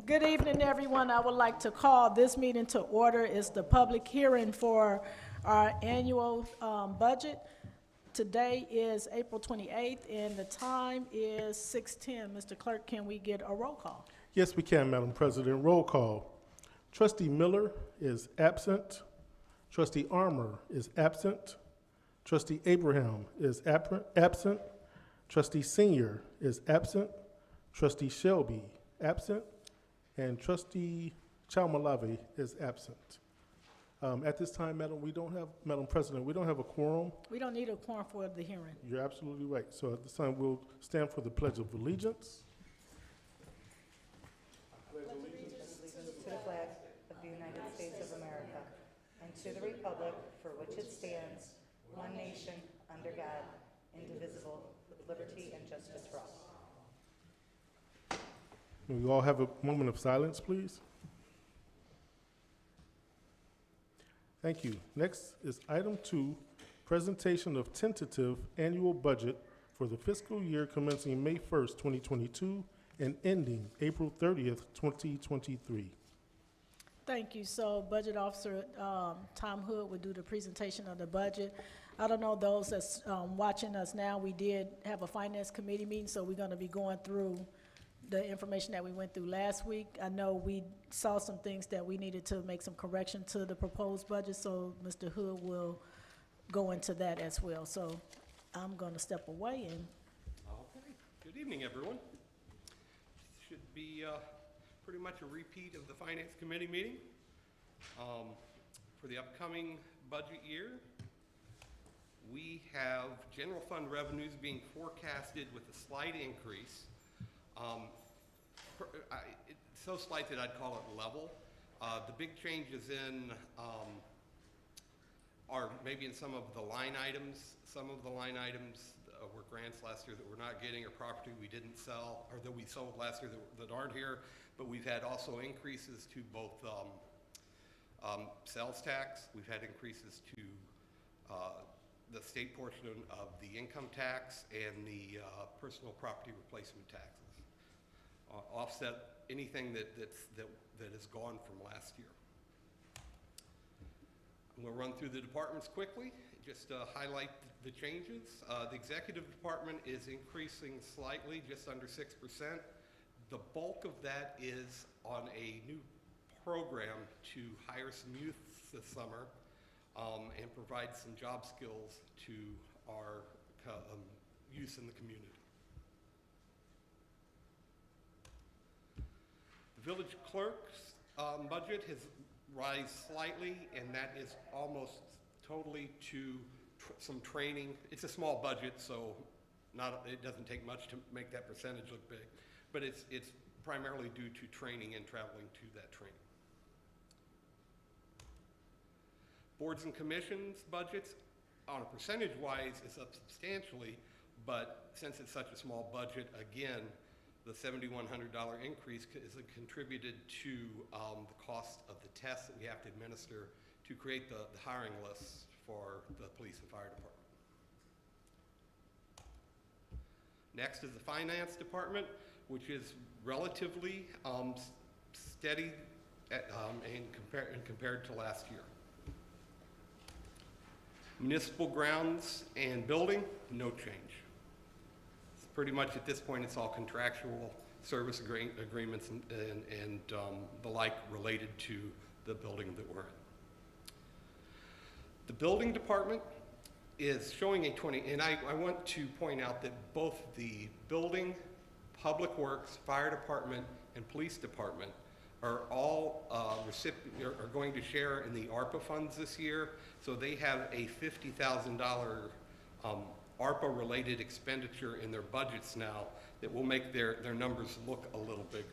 Good evening, everyone. I would like to call this meeting to order. It's the public hearing for our annual budget. Today is April 28th, and the time is 6:10. Mr. Clerk, can we get a roll call? Yes, we can, Madam President. Roll call. Trustee Miller is absent. Trustee Armour is absent. Trustee Abraham is absent. Trustee Senior is absent. Trustee Shelby, absent. And Trustee Chalmalave is absent. At this time, Madam President, we don't have a quorum. We don't need a quorum for the hearing. You're absolutely right. So at this time, we'll stand for the Pledge of Allegiance. To the flag of the United States of America and to the republic for which it stands, one nation, under God, indivisible, with liberty and justice for all. May we all have a moment of silence, please? Thank you. Next is item 2, presentation of tentative annual budget for the fiscal year commencing May 1st, 2022 and ending April 30th, 2023. Thank you. So Budget Officer Tom Hood would do the presentation of the budget. I don't know those that's watching us now. We did have a Finance Committee meeting, so we're going to be going through the information that we went through last week. I know we saw some things that we needed to make some correction to the proposed budget, so Mr. Hood will go into that as well. So I'm going to step away and. Okay. Good evening, everyone. Should be pretty much a repeat of the Finance Committee meeting. For the upcoming budget year, we have general fund revenues being forecasted with a slight increase. It's so slight that I'd call it level. The big changes in are maybe in some of the line items. Some of the line items were grants last year that we're not getting, or property we didn't sell, or that we sold last year that aren't here. But we've had also increases to both sales tax. We've had increases to the state portion of the income tax and the personal property replacement taxes. Offset anything that is gone from last year. I'm going to run through the departments quickly, just to highlight the changes. The executive department is increasing slightly, just under 6%. The bulk of that is on a new program to hire some youth this summer and provide some job skills to our youth in the community. The village clerk's budget has rise slightly, and that is almost totally to some training. It's a small budget, so it doesn't take much to make that percentage look big, but it's primarily due to training and traveling to that training. Boards and commissions budgets, on a percentage-wise, is up substantially, but since it's such a small budget, again, the $7,100 increase is contributed to the cost of the tests that we have to administer to create the hiring lists for the police and fire department. Next is the finance department, which is relatively steady compared to last year. Municipal grounds and building, no change. Pretty much at this point, it's all contractual service agreements and the like related to the building that we're in. The building department is showing a 20, and I want to point out that both the building, public works, fire department, and police department are all are going to share in the ARPA funds this year. So they have a $50,000 ARPA-related expenditure in their budgets now that will make their numbers look a little bigger.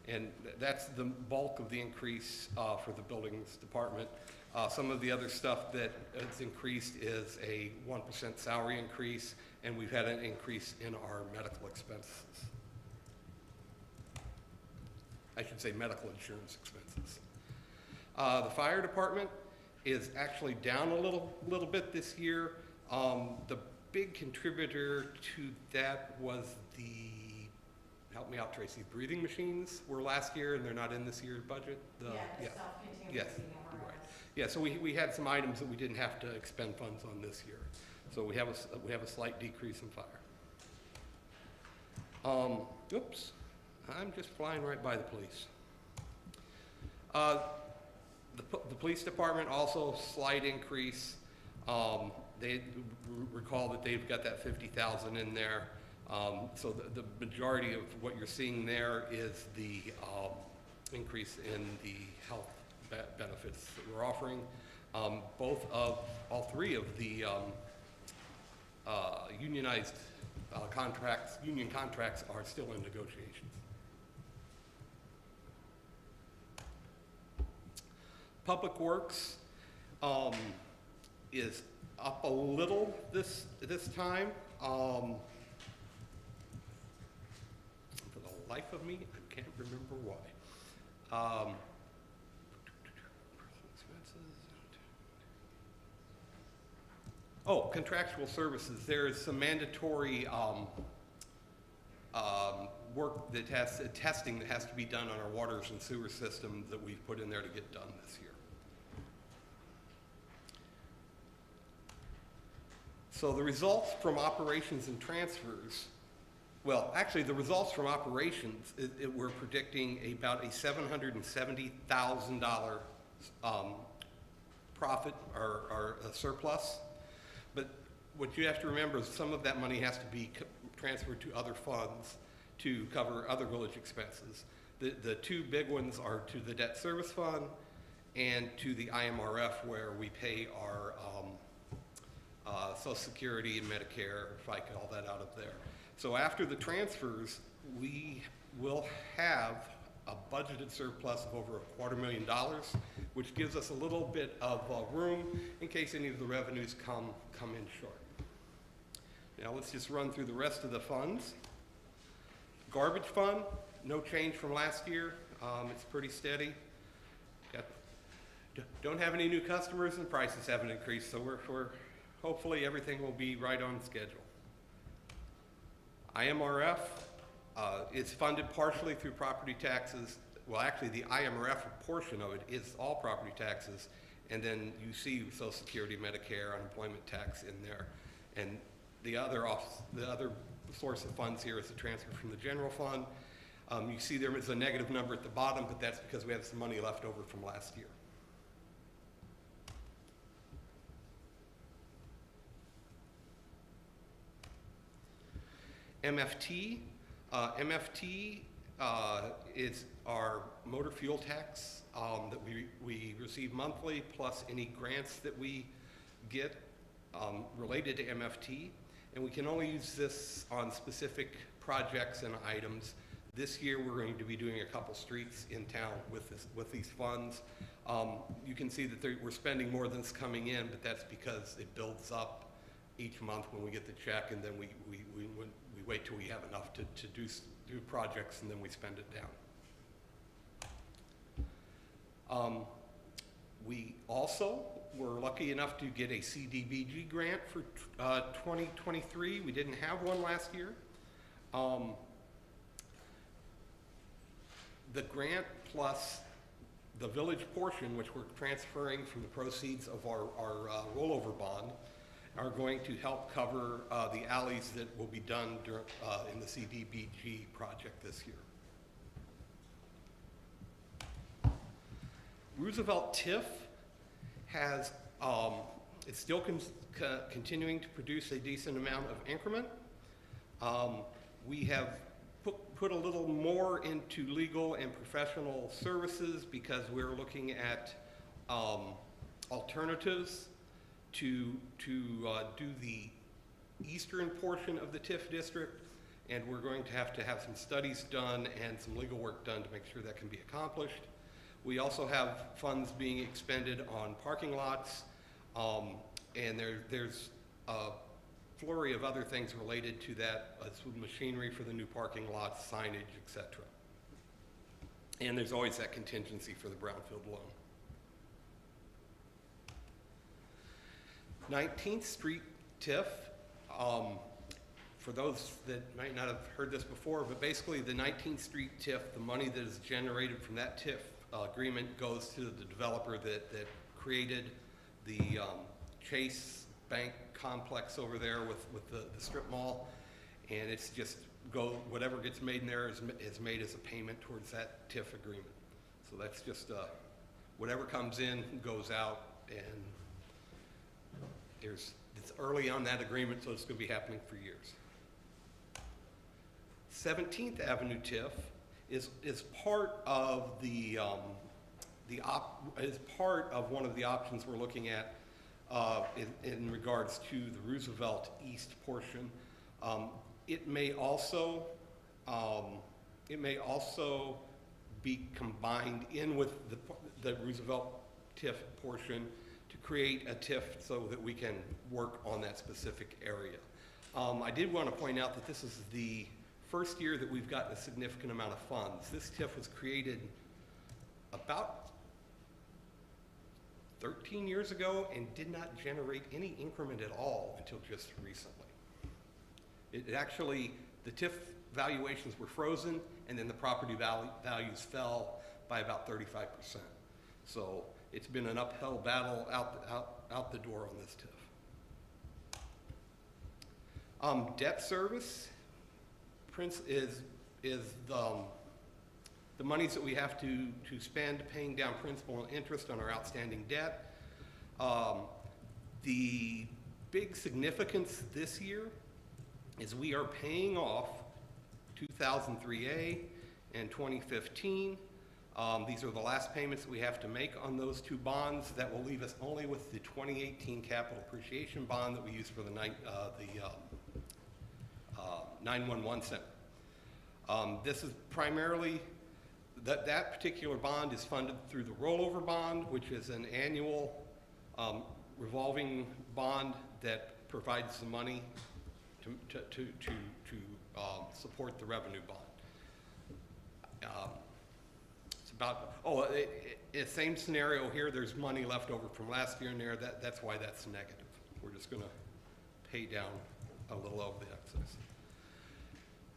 And that's the bulk of the increase for the buildings department. Some of the other stuff that has increased is a 1% salary increase, and we've had an increase in our medical expenses. I should say medical insurance expenses. The fire department is actually down a little bit this year. The big contributor to that was the help me out, Tracy, breathing machines were last year and they're not in this year's budget? The self-contained Yes. breathing apparatus. Right. Yeah, so we had some items that we didn't have to expend funds on this year. So we have a slight decrease in fire. Oops, I'm just flying right by the police. The police department also slight increase. They recall that they've got that 50,000 in there. So the majority of what you're seeing there is the increase in the health benefits that we're offering. All three of the unionized union contracts are still in negotiations. Public Works is up a little this time. For the life of me, I can't remember why. Oh, contractual services. There is some mandatory work that testing that has to be done on our waters and sewer systems that we've put in there to get done this year. So the results from operations and transfers, well, actually the results from operations, we're predicting about a $770,000 profit or a surplus. But what you have to remember is some of that money has to be transferred to other funds to cover other village expenses. The two big ones are to the debt service fund and to the IMRF, where we pay our Social Security and Medicare, FICA, all that out of there. So after the transfers, we will have a budgeted surplus of over $250,000, which gives us a little bit of room in case any of the revenues come in short. Now let's just run through the rest of the funds. Garbage fund, no change from last year. It's pretty steady. Don't have any new customers and prices haven't increased, so we're hopefully everything will be right on schedule. IMRF is funded partially through property taxes. Well, actually the IMRF portion of it is all property taxes, and then you see Social Security, Medicare, unemployment tax in there. And the other source of funds here is the transfer from the general fund. You see there is a negative number at the bottom, but that's because we have some money left over from last year. MFT. MFT is our motor fuel tax that we receive monthly, plus any grants that we get related to MFT. And we can only use this on specific projects and items. This year we're going to be doing a couple streets in town with these funds. You can see that we're spending more than's coming in, but that's because it builds up each month when we get the check, and then we wait till we have enough to do projects, and then we spend it down. We also were lucky enough to get a Cdbg grant for 2023. We didn't have one last year. The grant plus the village portion, which we're transferring from the proceeds of our rollover bond, are going to help cover the alleys that will be done in the Cdbg project this year. Roosevelt TIF has, it's still continuing to produce a decent amount of increment. We have put a little more into legal and professional services because we're looking at alternatives to do the eastern portion of the TIF district, and we're going to have some studies done and some legal work done to make sure that can be accomplished. We also have funds being expended on parking lots, and there's a flurry of other things related to that, machinery for the new parking lots, signage, etc. And there's always that contingency for the brownfield loan. 19th Street TIF, for those that might not have heard this before, but basically the 19th Street TIF, the money that is generated from that TIF agreement goes to the developer that created the Chase Bank complex over there with the strip mall. And it's just whatever gets made in there is made as a payment towards that TIF agreement. So that's just whatever comes in goes out, and it's early on that agreement, so it's going to be happening for years. 17th Avenue TIF is part of is part of one of the options we're looking at in regards to the Roosevelt East portion. It may also be combined in with the Roosevelt TIF portion to create a TIF so that we can work on that specific area. I did want to point out that this is the first year that we've gotten a significant amount of funds. This TIF was created about 13 years ago and did not generate any increment at all until just recently. It actually, the TIF valuations were frozen, and then the property values fell by about 35%. So it's been an uphill battle out the door on this TIF. Debt service is the monies that we have to spend paying down principal and interest on our outstanding debt. The big significance this year is we are paying off 2003A and 2015. These are the last payments that we have to make on those two bonds. That will leave us only with the 2018 capital appreciation bond that we use for the 911 center. This is primarily, that particular bond is funded through the rollover bond, which is an annual revolving bond that provides the money to support the revenue bond. It's about, same scenario here. There's money left over from last year in there. That's why that's negative. We're just going to pay down a little of the excess.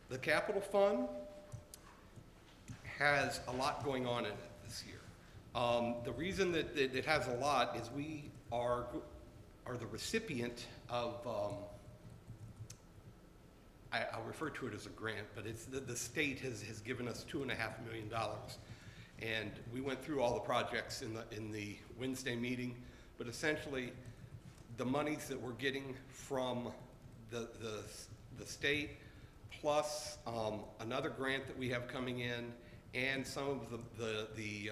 The capital fund has a lot going on in it this year. The reason that it has a lot is we are the recipient of, I'll refer to it as a grant, but it's the state has given us $2.5 million. And we went through all the projects in the Wednesday meeting, but essentially the monies that we're getting from the state, plus another grant that we have coming in, and some of the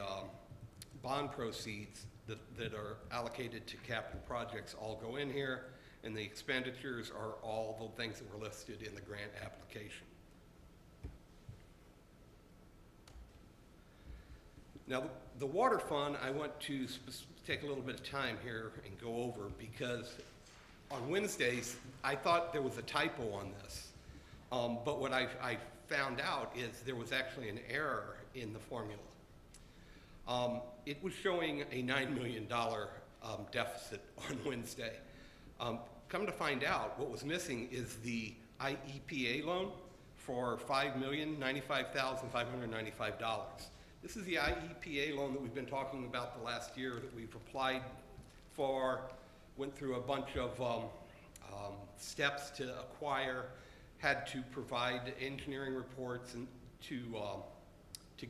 bond proceeds that are allocated to capital projects all go in here, and the expenditures are all the things that were listed in the grant application. Now, the water fund, I want to take a little bit of time here and go over, because on Wednesdays, I thought there was a typo on this. But what I found out is there was actually an error in the formula. It was showing a $9 million deficit on Wednesday. Come to find out, what was missing is the IEPA loan for $5,095,595. This is the IEPA loan that we've been talking about the last year that we've applied for, went through a bunch of steps to acquire, had to provide engineering reports and to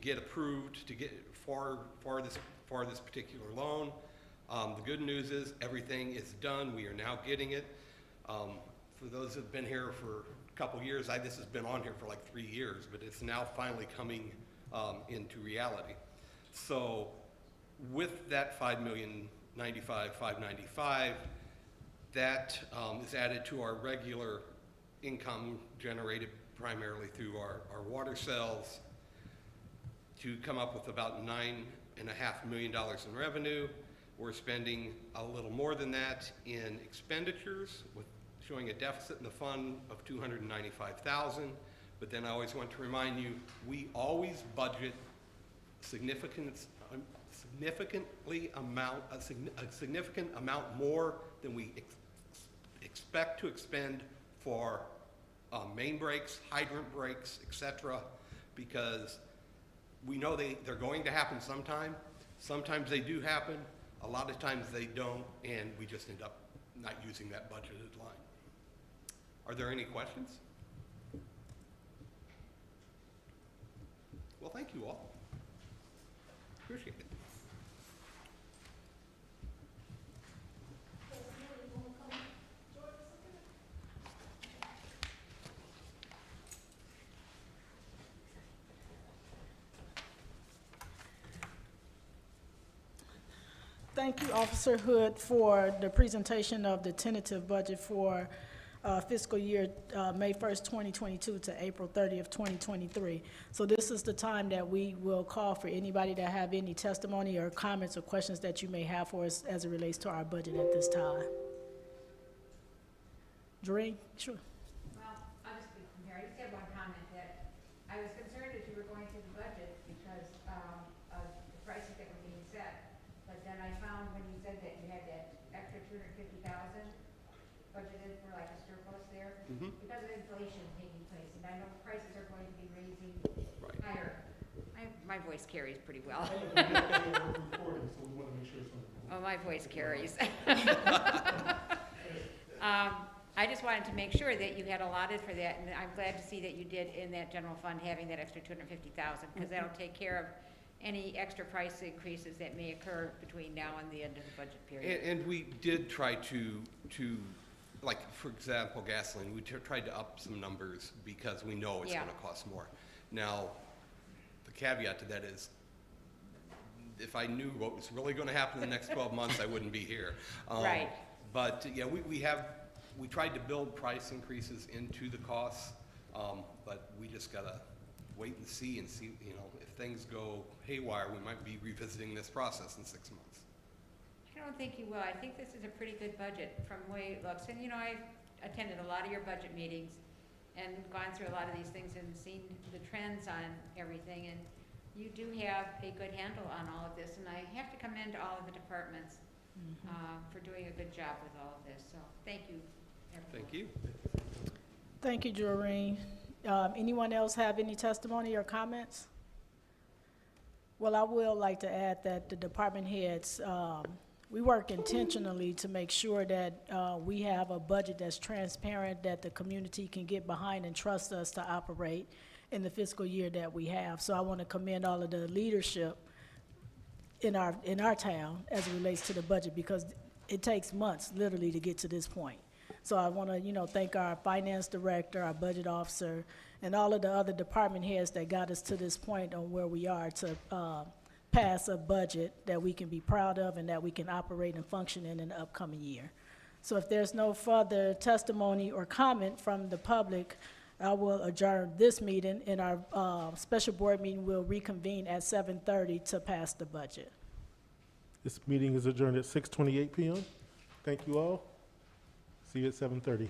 get approved to get for this particular loan. The good news is everything is done. We are now getting it. For those who have been here for a couple years, this has been on here for like 3 years, but it's now finally coming into reality. So with that $5,095,595, that is added to our regular income generated primarily through our water sales to come up with about $9.5 million in revenue. We're spending a little more than that in expenditures, with showing a deficit in the fund of $295,000. But then I always want to remind you, we always budget a significant amount more than we expect to expend for main breaks, hydrant breaks, et cetera, because we know they're going to happen sometime. Sometimes they do happen, a lot of times they don't, and we just end up not using that budgeted line. Are there any questions? Well, thank you all. Appreciate it. Thank you, Officer Hood, for the presentation of the tentative budget for fiscal year May 1st, 2022 to April 30th, 2023. So this is the time that we will call for anybody that have any testimony or comments or questions that you may have for us as it relates to our budget at this time. Doreen? Sure. Well, I'll just be here. I just have one comment that I was concerned as you were going through the budget because of the prices that were being set. But then I found when you said that you had that extra $250,000 budgeted for like a surplus there, because of inflation taking place, and I know prices are going to be raising higher. My voice carries pretty well. Oh, my voice carries. I just wanted to make sure that you had allotted for that, and I'm glad to see that you did in that general fund having that extra $250,000, because that'll take care of any extra price increases that may occur between now and the end of the budget period. And we did try to like, for example, gasoline, we tried to up some numbers because we know it's gonna cost more. Now, the caveat to that is, if I knew what was really gonna happen in the next 12 months, I wouldn't be here. Right. But, yeah, we tried to build price increases into the costs, but we just gotta wait and see, you know, if things go haywire, we might be revisiting this process in 6 months. I don't think you will. I think this is a pretty good budget from the way it looks. And, you know, I've attended a lot of your budget meetings and gone through a lot of these things and seen the trends on everything. And you do have a good handle on all of this. And I have to commend all of the departments for doing a good job with all of this. So thank you, everyone. Thank you. Thank you, Doreen. Anyone else have any testimony or comments? Well, I will like to add that the department heads, we work intentionally to make sure that we have a budget that's transparent, that the community can get behind and trust us to operate in the fiscal year that we have. So I want to commend all of the leadership in our town as it relates to the budget, because it takes months literally to get to this point. So I want to, you know, thank our finance director, our budget officer, and all of the other department heads that got us to this point on where we are to pass a budget that we can be proud of and that we can operate and function in the upcoming year. So if there's no further testimony or comment from the public, I will adjourn this meeting, and our special board meeting will reconvene at 7:30 to pass the budget. This meeting is adjourned at 6:28 p.m. Thank you all. See you at 7:30.